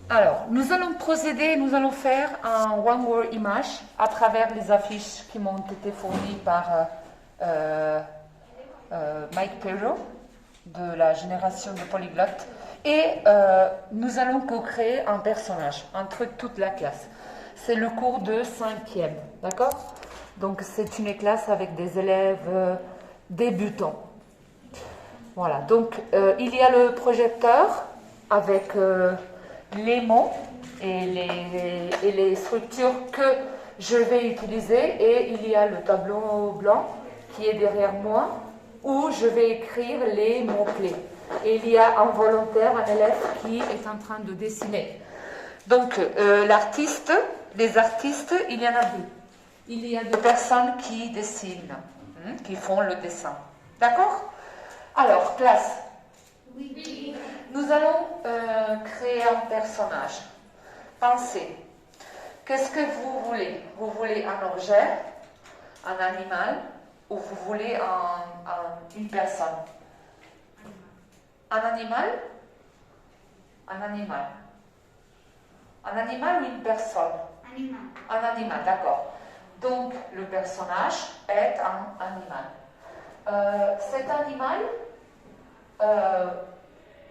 Alors, nous allons procéder, nous allons faire un One Word Image à travers les affiches qui m'ont été fournies par Mike Perro de la génération de polyglottes. Et nous allons co-créer un personnage entre toute la classe. C'est le cours de 5e, d'accord? Donc c'est une classe avec des élèves débutants. Voilà, donc il y a le projecteur avec les mots et les structures que je vais utiliser, et il y a le tableau blanc qui est derrière moi où je vais écrire les mots-clés. Et il y a un volontaire, un élève qui est en train de dessiner. Donc l'artiste, les artistes, il y en a deux. Il y a deux personnes qui dessinent, qui font le dessin. D'accord? Alors, classe. Oui. Nous allons créer un personnage. Pensez. Qu'est-ce que vous voulez? Vous voulez un objet, un animal, ou vous voulez une personne? Un animal? Un animal. Un animal ou une personne? Animal. Un animal, d'accord. Donc, le personnage est un animal. Cet animal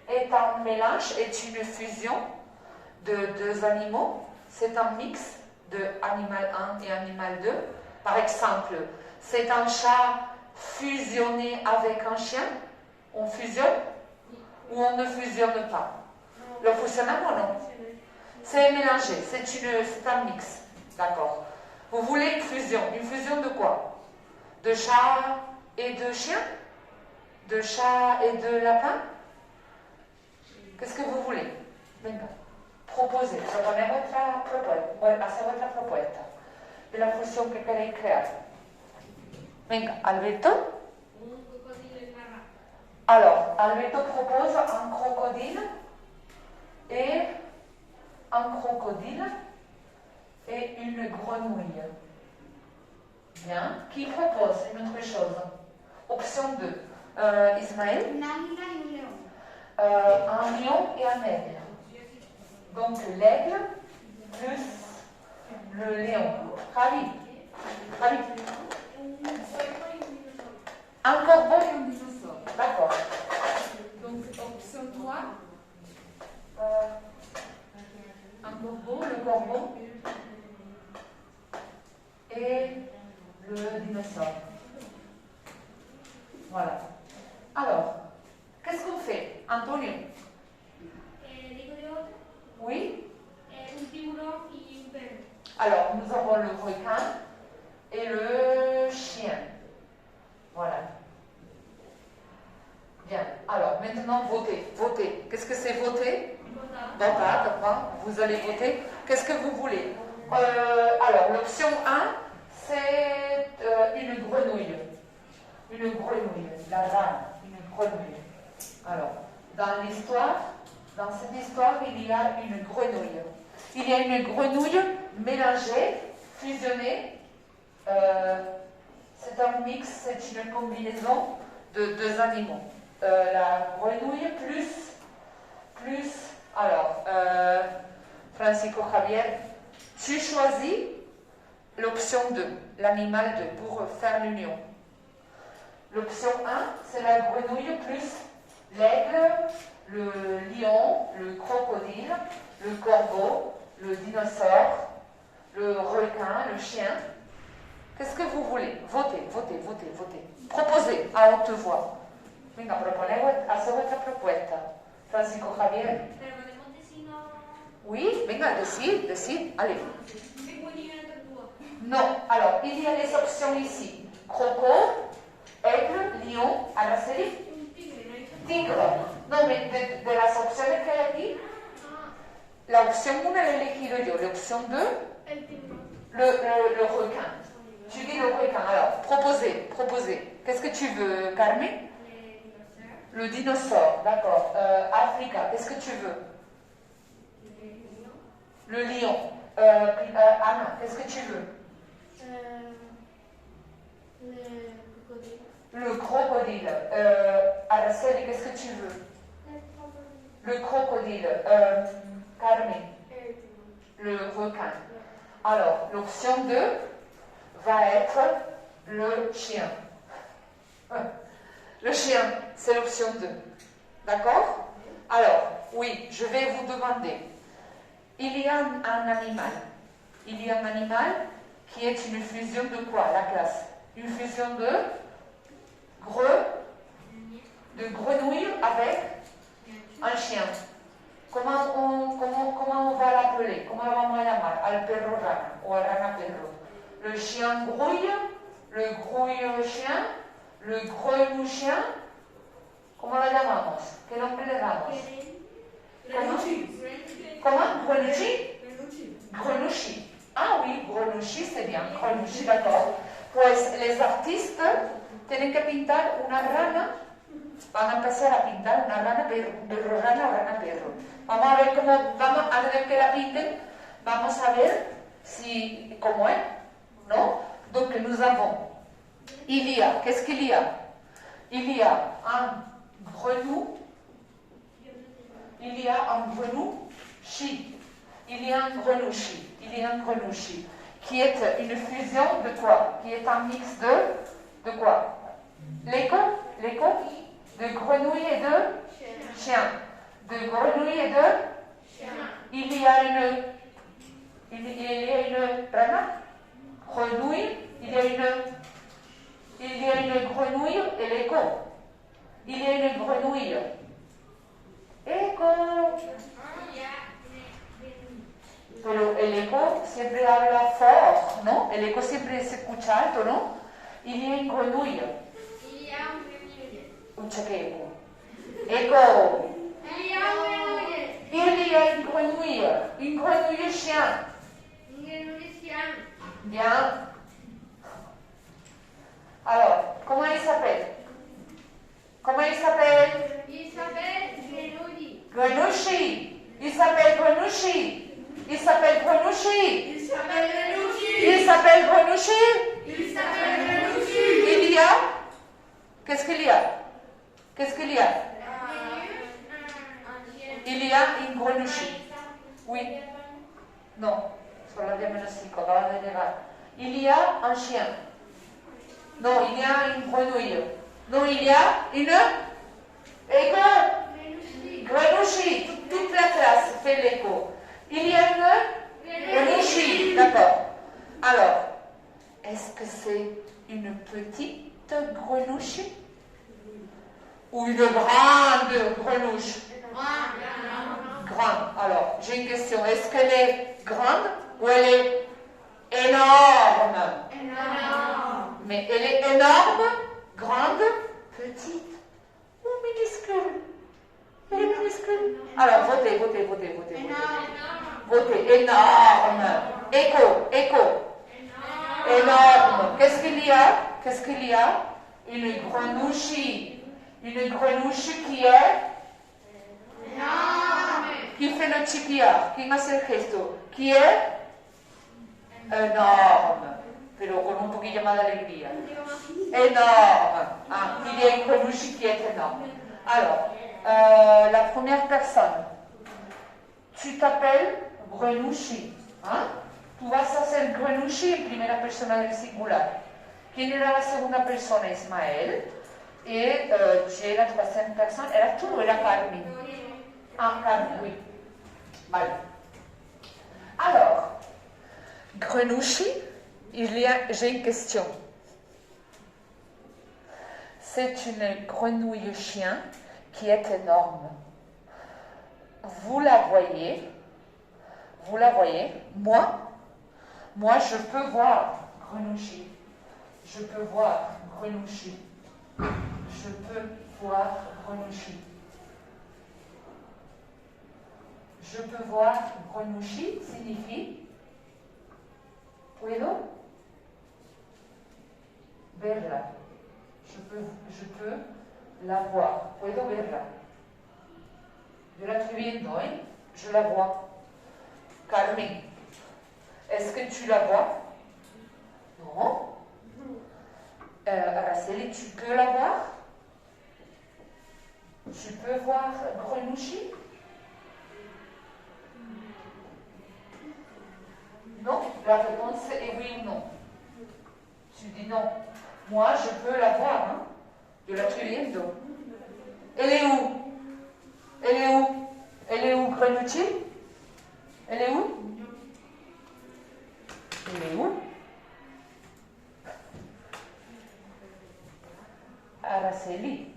est un mélange, est une fusion de deux animaux. C'est un mix de animal 1 et animal 2. Par exemple, c'est un chat fusionné avec un chien. On fusionne ou on ne fusionne pas? Le fusionnamo, non? C'est mélangé, c'est un mix. D'accord. Vous voulez une fusion? Une fusion de quoi? De chat et de chien? De chat et de lapin? Qu'est-ce que vous voulez? Venga. Proposez. Proponez votre propuesta de la fusión que queréis crear. Venga, Alberto. Alors, Alberto propose un crocodile et une grenouille. Bien. Qui propose une autre chose? Option 2. Ismaël? Un águila y un león. Un lion et un aigle. Donc l'aigle plus le lion. Javi. Javi. Un corbeau et un dinosaure. D'accord. Donc option 3. Un corbeau, le corbeau et le dinosaure. Voilà. Alors, qu'est-ce qu'on fait, Antonio? Digo yo otra. Oui? Un tiburón y un perro. Alors, nous avons le requin et le chien. Voilà. Bien. Alors, maintenant, votez. Votez. Qu'est-ce que c'est voter? D'accord. Vous allez voter. Qu'est-ce que vous voulez? Alors, l'option 1, c'est une grenouille. Une grenouille. La rame. Une grenouille. Alors, dans cette histoire, il y a une grenouille. Il y a une grenouille mélangée, fusionnée. C'est un mix, c'est une combinaison de deux animaux. La grenouille plus alors, Francisco Javier, tu choisis l'option 2, l'animal 2, pour faire l'union. L'option 1, c'est la grenouille plus l'aigle, le lion, le crocodile, le corbeau, le dinosaure, le requin, le chien. Qu'est-ce que vous voulez? Votez. Proposez à haute voix. Venga, proponez votre propuesta. Francisco Javier. Pero podemos decir no. Oui, venga, décide, allez. Pingüino y una tortuga. Non, alors, il y a les options ici. Croco, aigle, lion, Araceli, Un tigre, no hay tortuga. tigre. Non, mais de las opciones que hay aquí, la opción 1 la he elegido yo, la opción 2, El tiburón. le requin. Tu dis le requin, alors, proposez. Qu'est-ce que tu veux, Carmen? Le dinosaure, d'accord. Africa, qu'est-ce que tu veux? Le lion. Anna, qu'est-ce que tu veux? Le crocodile. Le crocodile. Araceli, qu'est-ce que tu veux? Le crocodile. Le crocodile. Carmen, le requin. Alors, l'option 2 va être le chien. Le chien, c'est l'option 2. D'accord? Alors, oui, je vais vous demander. Il y a un animal. Il y a un animal qui est une fusion de quoi, la classe? Une fusion de grenouille avec un chien. Comment on va l'appeler? Comment vamos a llamar? Al perro rana o al rana perro. Le chien grouille, le grouille chien, le grenouille chien. ¿Cómo la llamamos? ¿Qué nombre le damos? Comment? Grenouille? Grenouille. Ah oui, grenouille, c'est bien. Grenouille, d'accord. Pues les artistes tienen que pintar una rana. Van a empezar a pintar una rana, perro rana o rana perro. Vamos a ver antes de que la pinten, vamos a ver cómo es, ¿no? Donc nous avons, qu'est-ce qu'il y a? Il y a un grenouille, il y a un grenouille, il y a un grenouille, qui est une fusion de quoi? Qui est un mix de quoi? L'écho? De grenouille et de chien. De grenouille et de chien. Il y a une rana, grenouille, il y a une grenouille et l'écho. Il y a une grenouille. Eco. Pero el eco siempre habla fort, ¿no? El eco siempre se escucha alto, ¿no? Il y a une grenouille. Un chequeo. Eco. Il y a une grenouille chien. Bien. Alors, comment il s'appelle? Grenouille. Il s'appelle Grenouille. Il y a. Qu'est-ce qu'il y a? Il y a une grenouille. Oui. Non. Sur la diagnostic, on va la llegar. Il y a un chien. Non, il y a une grenouille. Non, il y a une. Grenouille. Toute la classe fait l'écho. Il y a une grenouille. D'accord. Alors, est-ce que c'est une petite grenouille ou une grande grenouille? Grande. Alors, j'ai une question. Est-ce qu'elle est grande ou elle est énorme? Mais elle est énorme, grande, petite ou minuscule? Elle est minuscule. Alors, votez. Votez. Énorme. Écho. Énorme. Qu'est-ce qu'il y a? Une grenouille. Une grenouille qui est qui fait le chipiar, qui hace el gesto, qui est énorme, pero con un poquillo más de alegría. Énorme. Ah, il y a une grenouille qui est énorme. Alors, la première personne, tu t'appelles Grenouille. ¿Ah? Tú vas a ser Grenouille en primera persona del singular. ¿Quién era la segunda persona? Ismael. Et j'ai la troisième personne. Era tú o era Carmen? Ah, Carmen, oui. Vale. Alors, Grenouille, j'ai une question. C'est une grenouille chien qui est énorme. Vous la voyez? Moi, je peux voir Grenouille. Je peux voir Grenouille. Signifie puedo verla. Je peux la voir. Puedo verla. Yo la estoy viendo, ¿eh? Je la vois. Carmen, est-ce que tu la vois? Non. Araceli, tu peux la voir? Tu peux voir Grenouille? la réponse est oui ou non. Tu dis non. Moi, je peux la voir, hein. Yo la estoy viendo. Elle est où? Elle est où? Elle est où, Grenucci? Elle est où? Elle est où? Araceli.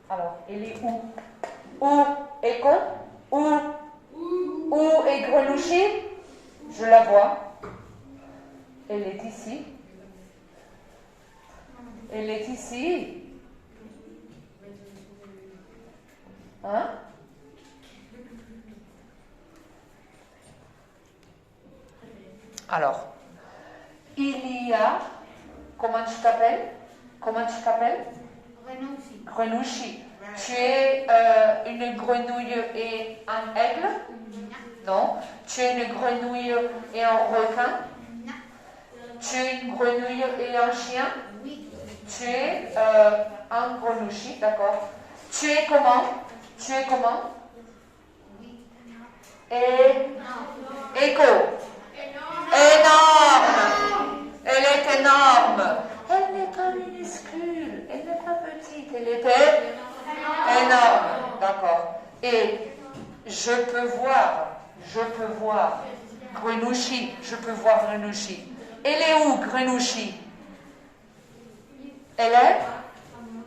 Alors, elle est où? Où est con? Où est Grenucci? Je la vois. Elle est ici. Elle est ici. Hein? Alors, il y a... Comment tu t'appelles? Comment tu t'appelles? Renunci. Grenouchi. Tu es une grenouille et un aigle? Non. Tu es une grenouille et un requin? Non. Tu es une grenouille et un chien? Oui. Tu es un grenouchi, d'accord. Tu es comment? Tu es comment? Oui. Et... Non. Écho. Énorme. Elle est énorme. Elle n'est pas minuscule. Elle n'est pas petite. Elle était énorme. D'accord. Et je peux voir Grenouchi. Je peux voir Grenouchi. Elle est où, Grenouchi? Elle est?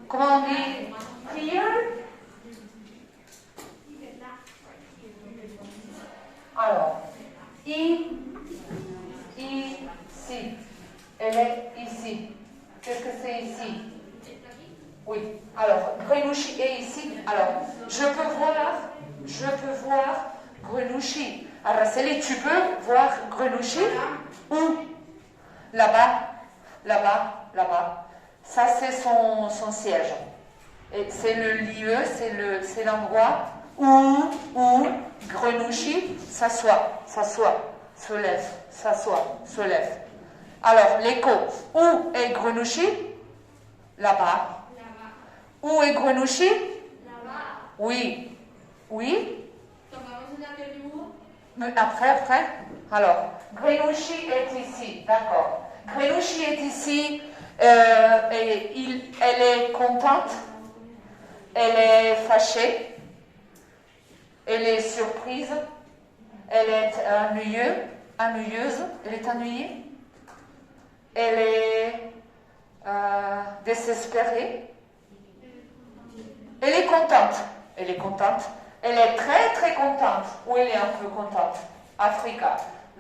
Comment on dit? Here? Alors, ici. Elle est ici. Qu'est-ce que c'est ici? Oui. Alors, Grenouchi est ici. Alors, je peux voir Grenouchi. Araceli, tu peux voir Grenouchi? Où? Là-bas, là-bas, là-bas. Ça, c'est son siège. Et c'est le lieu, c'est l'endroit où Grenouchi s'assoit, se lève, s'assoit, se lève. Alors, l'écho. Où est Grenouchi? Là-bas. Où est Grenouchi? Là-bas. Oui. Oui? Tomamos una película. Mais après. Alors, Grenouchi est ici, d'accord. Grenouchi est ici et elle est contente, elle est fâchée, elle est surprise, elle est ennuyeuse, elle est ennuyée, elle est désespérée, elle est contente, elle est très très contente, ou elle est un peu contente. Africa.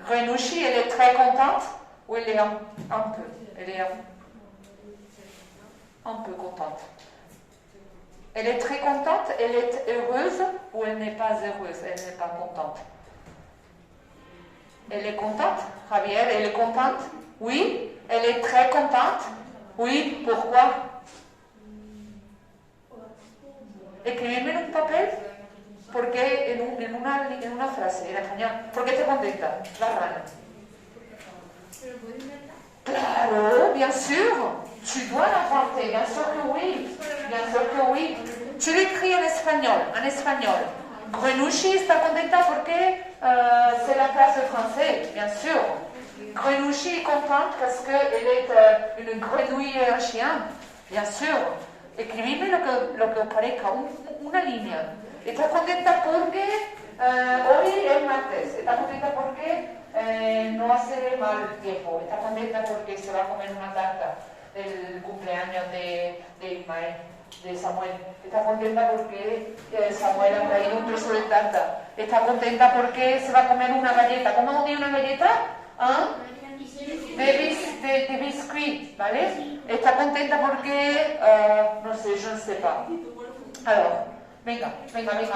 Grenouchi, elle est très contente, ou elle est un peu, elle est un peu contente. Elle est très contente, elle est heureuse, ou elle n'est pas heureuse, elle n'est pas contente. Elle est contente, Javier, elle est contente? Oui. Elle est très contente? Oui. Pourquoi? Escribirme en un papel. ¿Por qué en una frase, en español? ¿Por qué te contenta la rana? Claro, bien sûr. Tu dois l'inventer, bien sûr que oui. Bien sûr que oui. Tu l'écris en espagnol, Grenouchi está contenta porque c'est la classe de français, bien sûr. Grenouchi est contente parce qu'elle est une grenouille et un chien, bien sûr. Escribidme lo que os parezca, una línea. Está contenta porque hoy es martes. Está contenta porque no hace mal tiempo. Está contenta porque se va a comer una tarta del cumpleaños de Ismael, de Samuel. Está contenta porque Samuel ha traído un trozo de tarta. Está contenta porque se va a comer una galleta. ¿Cómo dice una galleta? ¿Ah? De biscuit, ¿vale? Está contenta porque, no sé, je ne sais pas. Alors, venga, vamos.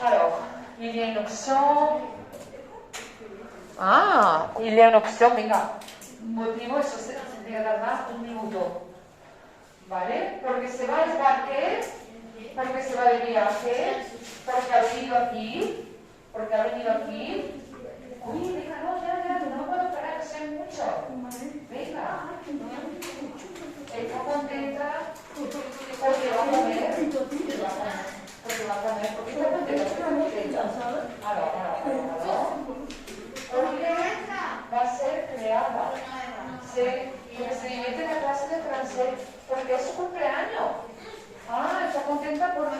Alors, il y a une option. Ah, il y a une option, venga. Motivo, eso se tardará un minuto. ¿Vale? Porque se va de parque, porque se va de viaje, porque ha venido aquí. Uy, venga, no puedo parar, sé mucho. Venga. Está contenta porque va a comer. Porque Va a ser creada. Se mete en la clase de francés porque es su cumpleaños. Ah, está contenta porque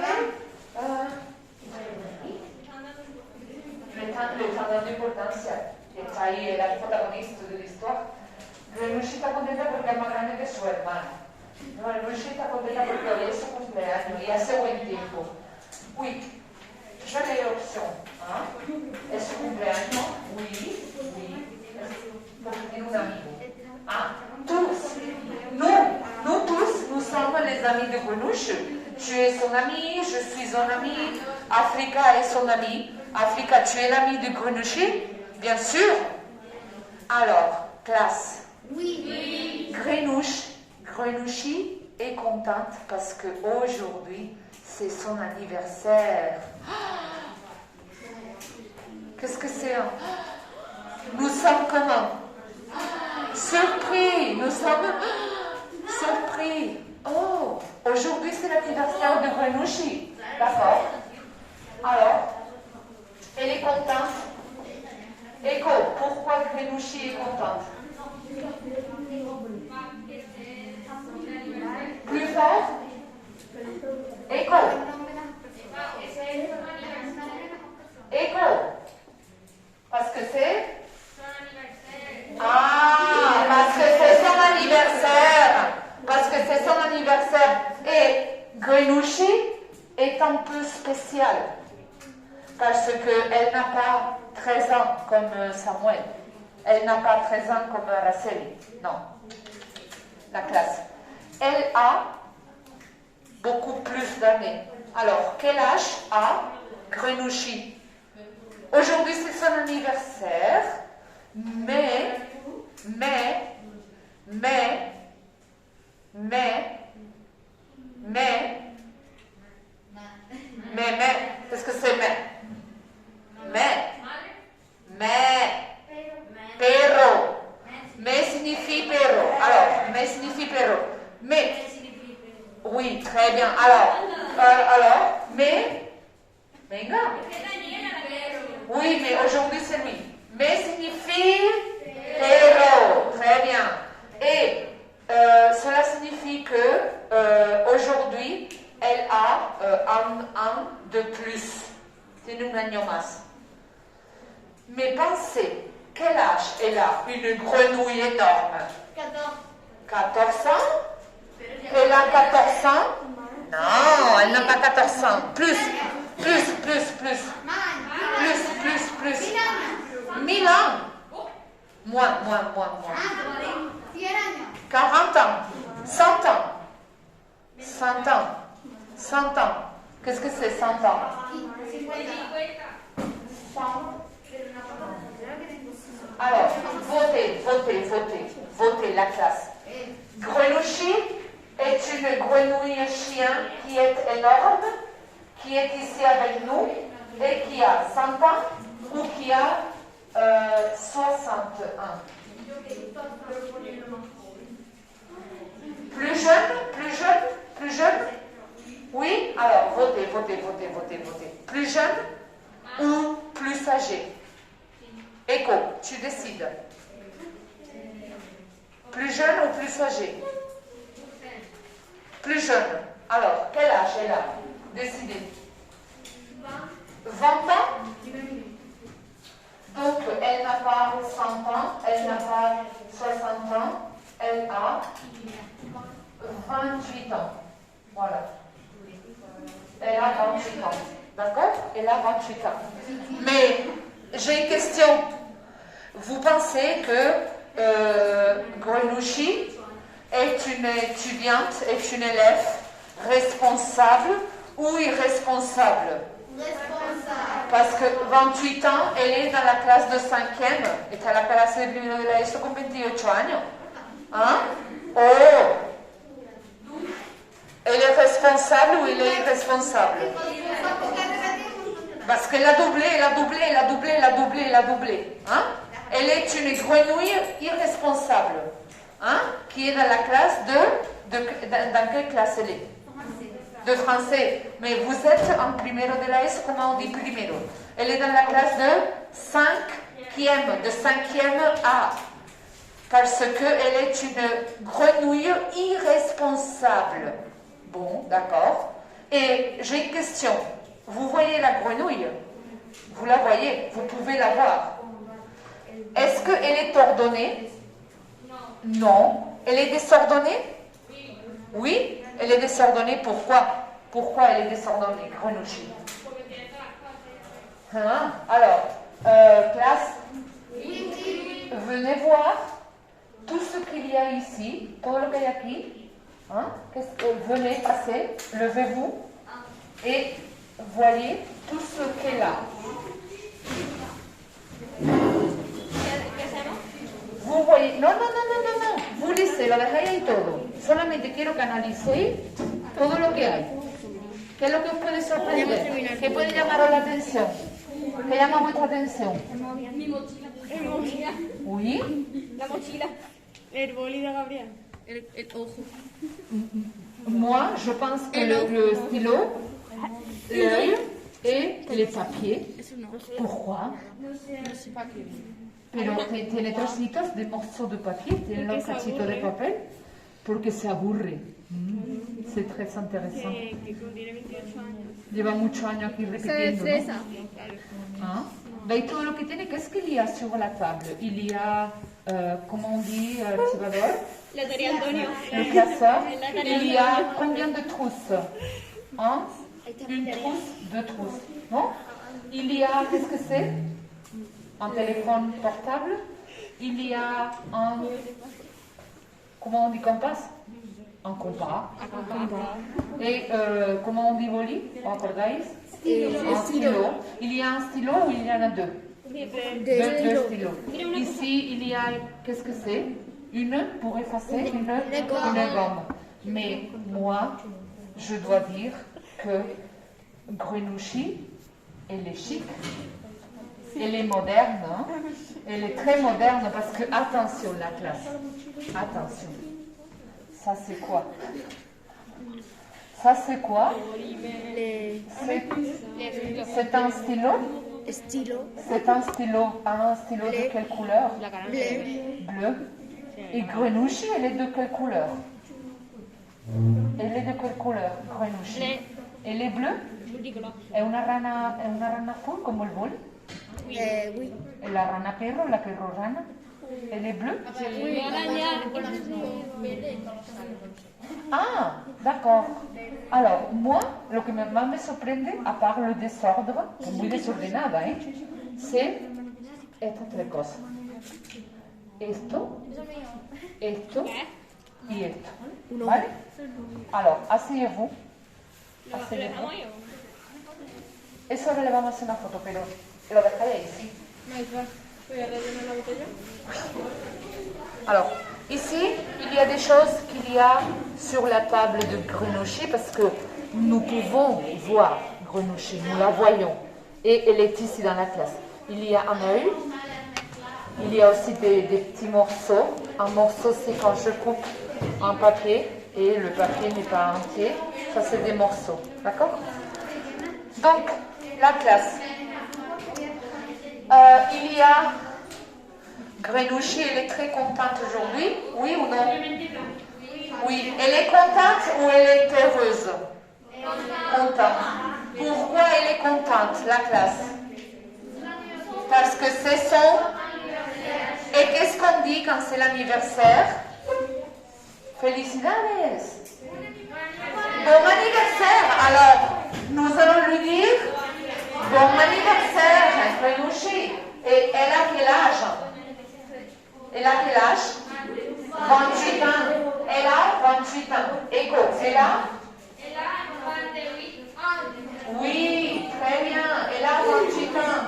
le están dando importancia. Está ahí el protagonista de la historia. Grenucci está contenta porque es más grande que su hermano. Grenucci está contenta porque hoy es su cumpleaños y hace buen tiempo. Oui, je l'ai l'option. ¿Es su cumpleaños? Oui, oui. Porque tiene un amigo. Tous. Nous tous, nous sommes les amis de Grenucci. Tu es son ami, je suis son ami, Africa est son ami. Africa, tu es l'ami de Grenucci? Bien sûr. Alors, classe. Oui. Grenucci est contente parce qu'aujourd'hui, c'est son anniversaire. Qu'est-ce que c'est? Nous sommes comment? Surpris. Nous sommes surpris. Oh, aujourd'hui, c'est l'anniversaire de Grenucci. D'accord. Alors, elle est contente. Echo, pourquoi Grenucci est contente? Plus fort? Echo. Echo. Parce que c'est? Parce que c'est son anniversaire. Parce que c'est son anniversaire. Et Grenucci est un peu spécial. Parce qu'elle n'a pas 13 ans comme Samuel. Elle n'a pas 13 ans comme Araceli. Non. La classe. Elle a beaucoup plus d'années. Alors, quel âge a Grenucci? Aujourd'hui, c'est son anniversaire, mais, qu'est-ce que c'est perro. Mais signifie perro. Alors, mais signifie perro. Mais, oui, très bien. Alors, mais, venga. Oui, mais aujourd'hui c'est lui. Mais signifie perro. Très bien. Et cela signifie que aujourd'hui, elle a un an de plus. Tiene un año más. Mais pensez, quel âge elle a? Une grenouille énorme. 14 ans? Elle a 14 ans? Non, elle n'a pas 14 ans. Plus. 1000 ans. Moins. 40 ans. 100 ans. Qu'est-ce que c'est 100 ans? 100. Alors, votez la classe. Grenucci est une grenouille chien qui est énorme, qui est ici avec nous et qui a 100 ans ou qui a 61. Plus jeune? Oui? Alors, votez. Plus jeune ou plus âgé? Echo, tu décides. Plus jeune ou plus âgé? Plus jeune. Alors, quel âge elle a? Décidez. 20 ans? Donc, elle n'a pas 100 ans, elle n'a pas 60 ans, elle a 28 ans. Voilà. Elle a 28 ans. D'accord? Elle a 28 ans. Mais, j'ai une question. Vous pensez que Grenucci est une étudiante, est une élève responsable ou irresponsable? Responsable. Parce que 28 ans, elle est dans la classe de 5e, está en la clase de primero de la ESO con 28 años. Hein? Oh! Elle est responsable ou elle est irresponsable? Parce qu'elle a doublé. Hein? Elle est une grenouille irresponsable. Hein? Qui est dans la classe dans quelle classe elle est? de français. Mais vous êtes en primero de la ESO, comment on dit primero? Elle est dans la classe de 5e, de 5e A. Parce qu'elle est une grenouille irresponsable. Bon, d'accord. Et j'ai une question. Vous voyez la grenouille? Vous la voyez, vous pouvez la voir. Est-ce qu'elle est ordonnée? Non. Elle est désordonnée? Oui, elle est désordonnée. Pourquoi? Pourquoi elle est désordonnée, grenouille? Hein? Alors, classe, venez voir tout ce qu'il y a ici, tout ce qu'il y a ici. Hein? Venez passer, levez-vous et voyez tout ce qu'elle a. Vous voyez, no, vous laissez, lo dejáis ahí todo. Solamente quiero que analicéis todo lo que hay. ¿Qué es lo que os puede sorprender? ¿Qué puede llamaros la atención? ¿Qué llama vuestra atención? Mi mochila. Mi mochila. Oui. La mochila. El boli de Gabriel. El ojo. Moi, je pense que le stylo, l'œil et les papiers. Pourquoi? Pero tiene trocitos de morceaux de papier, tiene un cachito de papel, porque se aburre. C'est très intéressant. Lleva muchos años aquí repitiendo, ¿no? ¿Ah? ¿Veis todo lo que tiene? Qu'est-ce qu'il y a sur la table? Il y a, comment on dit, Salvador? La tarea Antonio. Le classeur. Il y a combien de trousses? Hein? Une trousse, deux trousses. Non? Il y a, qu'est-ce que c'est? Un téléphone portable. Il y a un, comment on dit compas? Un compas. Et comment on dit boli? ¿Os acordáis? Un stylo. Il y a un stylo ou il y en a deux? Deux stylos. Ici, il y a, qu'est-ce que c'est? Une pour effacer, une gomme. Mais moi, je dois dire que Grenouchi, elle est chic, elle est moderne, hein? Elle est très moderne parce que, attention la classe, attention, ça c'est quoi? Ça c'est quoi? C'est un stylo? C'est un stylo. Un stylo de quelle couleur? Bleu. Et Grenouchi, elle est de quelle couleur? Elle est de quelle couleur, Grenouchi? Elle est bleue? È una rana azul como el bol? Oui. ¿Es la rana perro, la perro rana? Elle est bleue? Ah, d'accord. Alors, moi, lo que más me sorprende, a part le désordre, que muy desordenada, c'est estas tres cosas. Esto y esto. ¿Vale? Alors, asseyez-vous. Asseyez-vous. Eso ahora le vamos a hacer una foto, pero lo dejáis ahí, sí. Voy a rellenar la botella. Alors, ici, il y a des choses qu'il y a sur la table de Grenouchi parce que nous pouvons voir Grenouchi, nous la voyons. Et elle est ici dans la classe. Il y a un œil, il y a aussi des petits morceaux. Un morceau, c'est quand je coupe un papier et le papier n'est pas entier. Ça, c'est des morceaux. D'accord? Donc, la classe. Il y a Grenouchi, elle est très contente aujourd'hui, oui ou non? Oui, elle est contente ou elle est heureuse? Contente. Pourquoi elle est contente, la classe? Parce que c'est son... Et qu'est-ce qu'on dit quand c'est l'anniversaire? Felicidades! Bon anniversaire! Alors, nous allons lui dire bon anniversaire, Grenouchi. Et elle a quel âge? Elle a quel âge? 28 ans. Elle a 28 ans. Écho, elle a? Elle a 28 ans. Oui, très bien. Elle a 28 ans.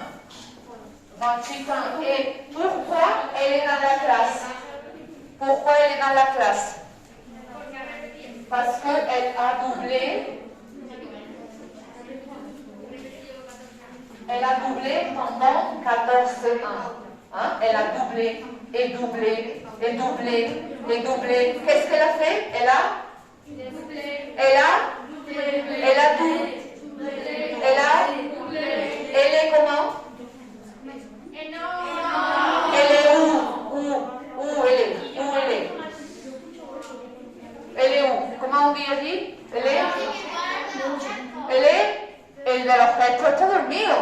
28 ans. Et pourquoi elle est dans la classe? Pourquoi elle est dans la classe? Parce qu'elle a doublé. Elle a doublé pendant 14 ans. Hein? Elle a doublé et doublé et doublé et doublé. Qu'est-ce qu'elle a fait? Elle a doublé. Elle a doublé. el objeto está dormido.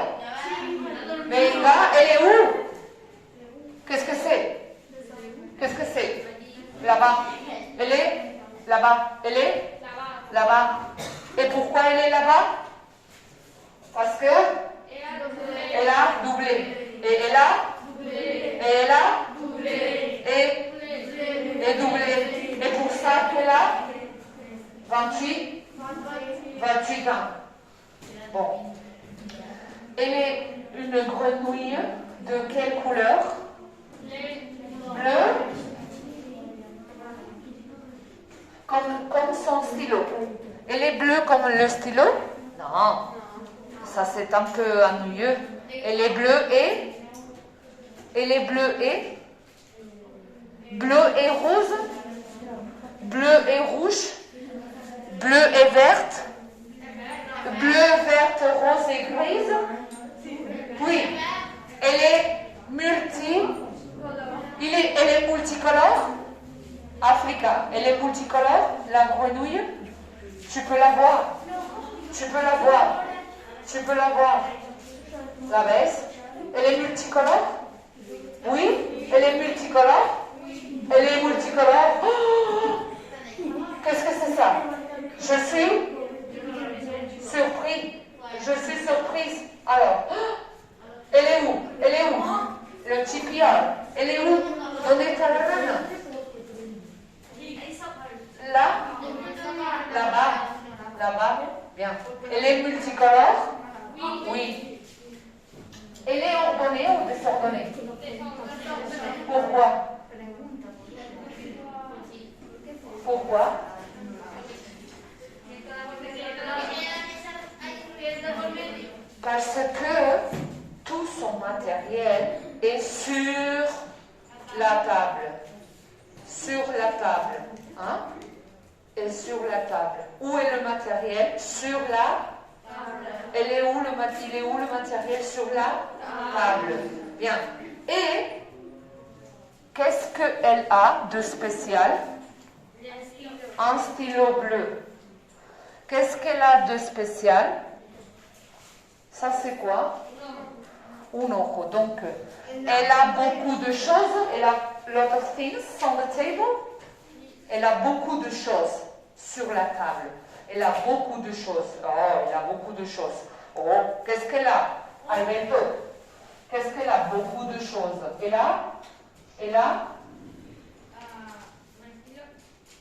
Venga, ¿él est où? Qu'est-ce que c'est? Qu'est-ce que c'est? Là-bas. Elle est là-bas. Elle est là-bas. Et pourquoi elle est là-bas? Parce que elle a doublé. Et elle a et elle a et doublé. Et pour ça qu'elle a 28 ans. Bon. Elle est une grenouille de quelle couleur? Bleu. Comme son stylo. Elle est bleue comme le stylo? Non. Ça c'est un peu ennuyeux. Elle est bleue et? Elle est bleue et? Bleu et rose? Bleu et rouge? Bleu et verte? Bleu, verte, rose et grise? Oui. Elle est elle est multicolore? Africa, elle est multicolore, la grenouille? Tu peux la voir. Tu peux la voir. Tu peux la voir. La baisse. Elle est multicolore? Oui. Elle est multicolore? Elle est multicolore. Oh, qu'est-ce que c'est ça? Je suis surpris. Je suis surprise. Alors, elle est où? Elle est où? Le petit pial. Elle est où? Donde está la rana? Là? Là-bas? Là-bas? Bien. Elle est multicolore? Oui. Elle est ordonnée ou désordonnée? Pourquoi? Pourquoi? Parce que tout son matériel est sur la table. Sur la table. Hein? Et sur la table. Où est le matériel? Sur la table. Il est où le matériel sur la table? Bien. Et qu'est-ce qu'elle a de spécial? Un stylo bleu. Qu'est-ce qu'elle a de spécial? Ça c'est quoi? Un ojo. Donc, elle a beaucoup de choses. Elle a lot of things on the table. Elle a beaucoup de choses sur la table. Elle a beaucoup de choses. Oh, elle a beaucoup de choses. Oh, qu'est-ce qu'elle a? Alberto, qu'est-ce qu'elle a? Beaucoup de choses. Elle a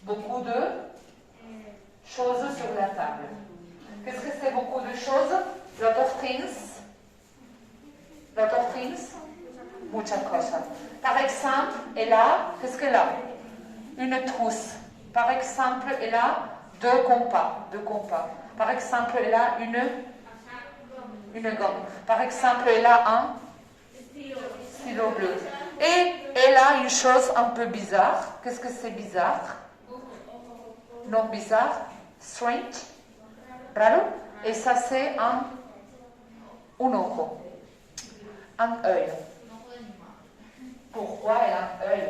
beaucoup de choses sur la table. Qu'est-ce que c'est beaucoup de choses? Lot of things. Lot of things. Muchas cosas. Par exemple, elle a, qu'est-ce qu'elle a? Une trousse. Par exemple, elle a deux compas. Par exemple, elle a une gomme. Par exemple, elle a un stylo bleu. Et elle a une chose un peu bizarre. Qu'est-ce que c'est bizarre? Non bizarre. Strange. Raro. Et ça, c'est un ojo. Un œil. Pourquoi elle a un œil?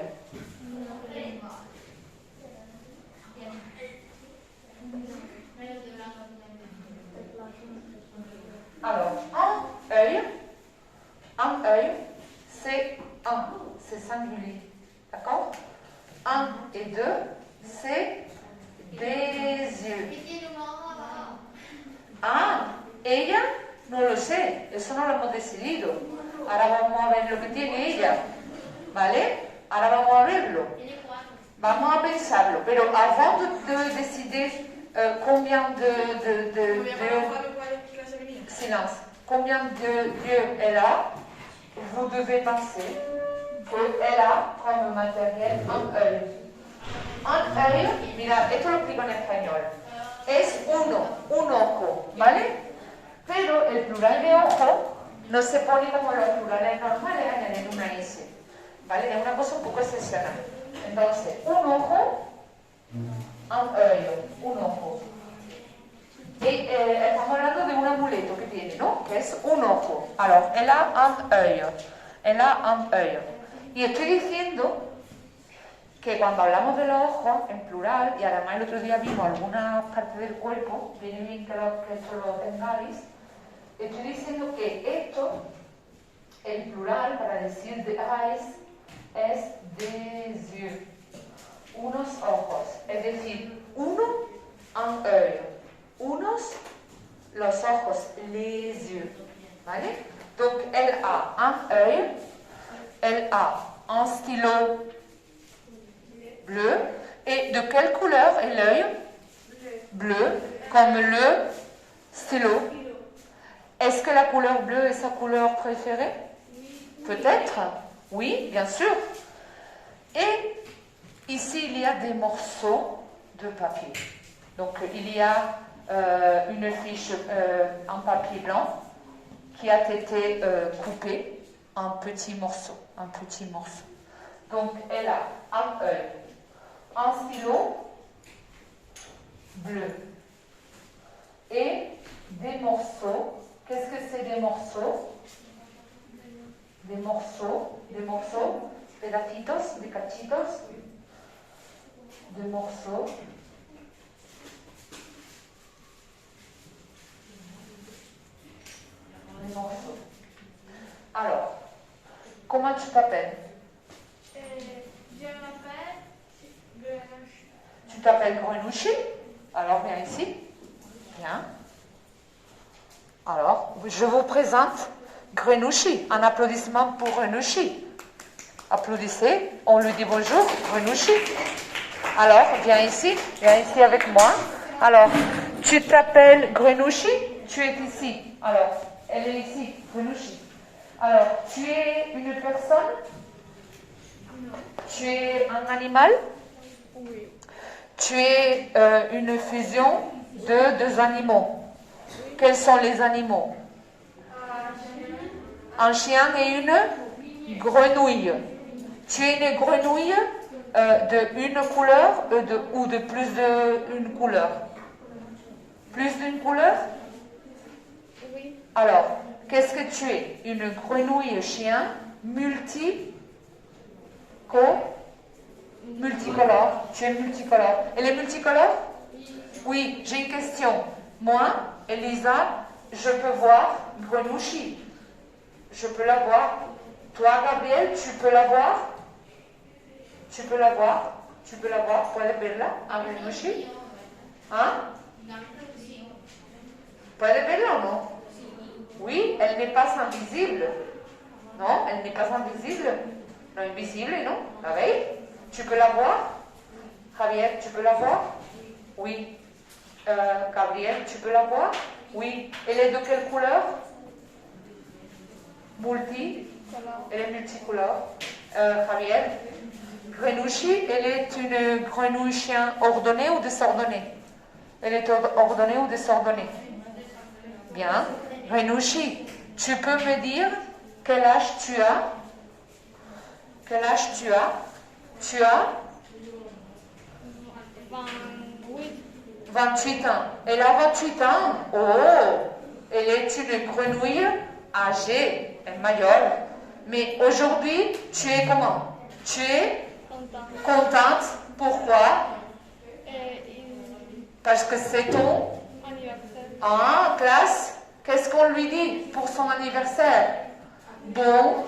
Alors, un œil, c'est un, c'est singulier. D'accord? Un et deux, c'est des yeux. Ah, ella no lo sé, eso no lo hemos decidido. Ahora vamos a ver lo que tiene ella. ¿Vale? Ahora vamos a verlo. Vamos a pensarlo. Pero avant de décider combien de silence, combien de yeux elle a, vous devez penser qu'elle a comme matériel un œil. Un œil, mira, esto lo explico en español. Es un ojo, ¿vale? Pero el plural de ojo no se pone como los plurales normales, añadiendo una S, ¿vale? Es una cosa un poco excepcional. Entonces, un ojo, un œil, un ojo. Y estamos hablando de un amuleto que tiene, ¿no? Que es un ojo. Alors, elle a un œil. Elle a un œil. Y estoy diciendo que cuando hablamos de los ojos en plural, y además el otro día vimos algunas partes del cuerpo, viene bien que esto lo tengáis, estoy diciendo que esto, el plural para decir de eyes, es des yeux, unos ojos, es decir, uno, un œil, unos, los ojos, les yeux, ¿vale? Donc, elle a un œil, elle a un stylo bleu, et de quelle couleur est l'œil? Bleu, comme le stylo. Est-ce que la couleur bleue est sa couleur préférée? Peut-être, oui, bien sûr. Et ici, il y a des morceaux de papier. Donc, il y a une fiche en papier blanc qui a été coupée en petits morceaux, Donc, elle a un œil, un stylo bleu et des morceaux. Qu'est-ce que c'est des morceaux? Des morceaux, pedacitos, des cachitos, des morceaux. Des morceaux. Alors, comment tu t'appelles? Je m'appelle Grenouille. Tu t'appelles Grenouille? Alors, viens ici. Viens. Alors, je vous présente Grenouille. Un applaudissement pour Grenouille. Applaudissez, on lui dit bonjour, Grenouille. Alors, viens ici avec moi. Alors, tu t'appelles Grenouille? Tu es ici. Alors, elle est ici, Grenouille. Alors, tu es une personne? Non. Tu es un animal? Oui. Tu es une fusion de deux animaux. Quels sont les animaux? Un chien et une grenouille. Tu es une grenouille de une couleur ou de plus d'une couleur? Plus d'une couleur? Oui. Alors, qu'est-ce que tu es? Une grenouille chien multicolore. Tu es multicolore. Elle est multicolore? Oui, j'ai une question. Moi, Elisa, je peux voir Grenouille. Je peux la voir. Toi, Gabriel, tu peux la voir? Tu peux la voir? ¿Puedes verla? A Grenouille? Hein? ¿Puedes verla o no? Oui, elle n'est pas invisible. Non, elle n'est pas invisible. Non, invisible, non? La veille? Tu peux la voir? Javier, tu peux la voir? Oui. Gabriel, tu peux la voir? Oui. Elle est de quelle couleur? Elle est multicolore. Javier? Grenouille, elle est une grenouille chien ordonnée ou désordonnée? Elle est ordonnée ou désordonnée? Bien. Grenouille, tu peux me dire quel âge tu as? Quel âge tu as? Tu as 28 ans. Elle a 28 ans. Oh, elle est une grenouille âgée, elle est majeure. Mais aujourd'hui, tu es comment? Tu es contente. Pourquoi? Parce que c'est ton Anniversaire. classe. Qu'est-ce qu'on lui dit pour son anniversaire? Bon.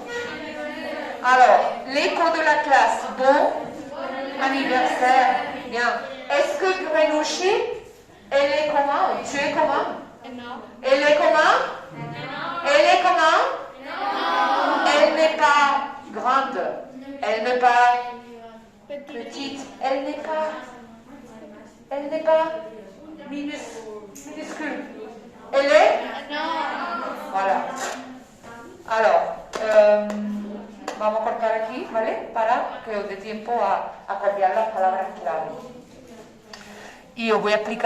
Alors, l'écho de la classe. Bon anniversaire. Bien. Est-ce que Grenouille, elle est comment? Tu es comment? Non. Elle est comment? Elle est comment? Elle n'est pas grande. Elle n'est pas petite. Elle n'est pas minuscule. Elle est? Voilà. Alors, vamos a cortar aquí, ¿vale? Para que os dé tiempo a copiar las palabras clave. Y os voy a explicar.